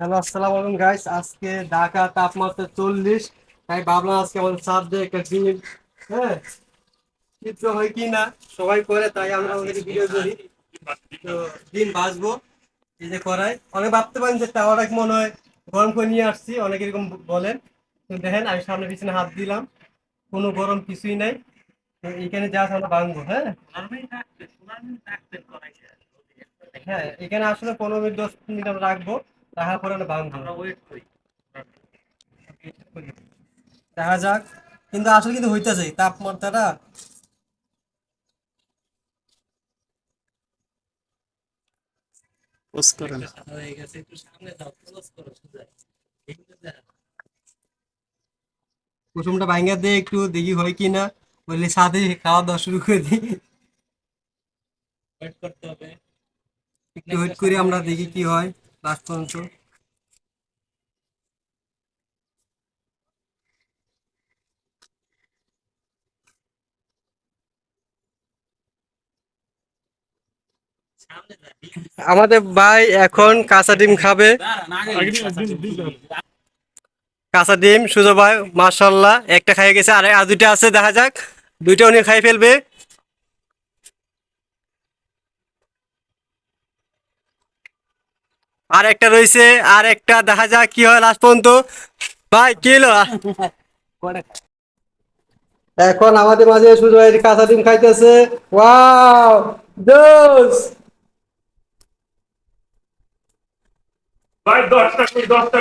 Hello, আসসালামু আলাইকুম guys. আজকে ঢাকা তাপমাত্রা 40। তাই ভাবলাম আজকে আমাদের সাথে একটা ডিম, হ্যাঁ, চিত্র হয় কি না সবাই করে, তাই আমরা ওদেরকে ভিডিও করি। তো ডিম ভাজবো এই যে করাই। অনেক ভাবতে পারেন যে তাওয়াটা কি মনে হয় গরম করে নিয়ে আসছি, অনেকে এরকম বলেন। তো দেখেন আমি সামনে পিছনে হাত দিলাম, কোনো গরম কিছুই নাই। তো এইখানে যা আমরা ভাঙবো, হ্যাঁ হ্যাঁ, এখানে আসলে 15 মিনিট 10 মিনিট আমরা রাখবো, রাখার পরে আমরা ভাঙবো। দেখা যাক, কিন্তু আসলে কিন্তু হইতেছে তাপমাত্রাটা। পোস্ট করে না। কুসুমটা ভাঙ্গা দিয়ে একটু দেখি হয় কি না, বললে সাথে খাওয়া দাওয়া শুরু করে দিই। একটু ওয়েট করে আমরা দেখি কি হয় লাস্ট পর্যন্ত। আমাদের ভাই এখন কাঁচা ডিম খাবে। কাঁচা ডিম সুজো ভাই মাশাল্লাহ একটা খাই গেছে, আর দুইটা আছে, দেখা যাক দুইটা উনি খাই ফেলবে। আর একটা রয়েছে, আর একটা দেখা যাক কি হয় লাস্ট পর্যন্ত। ভাই কি হলো? এখন আমাদের মাঝে সুজো ভাই কাঁচা ডিম খাইতেছে। ওয়াও, জোস। ভাই 10টা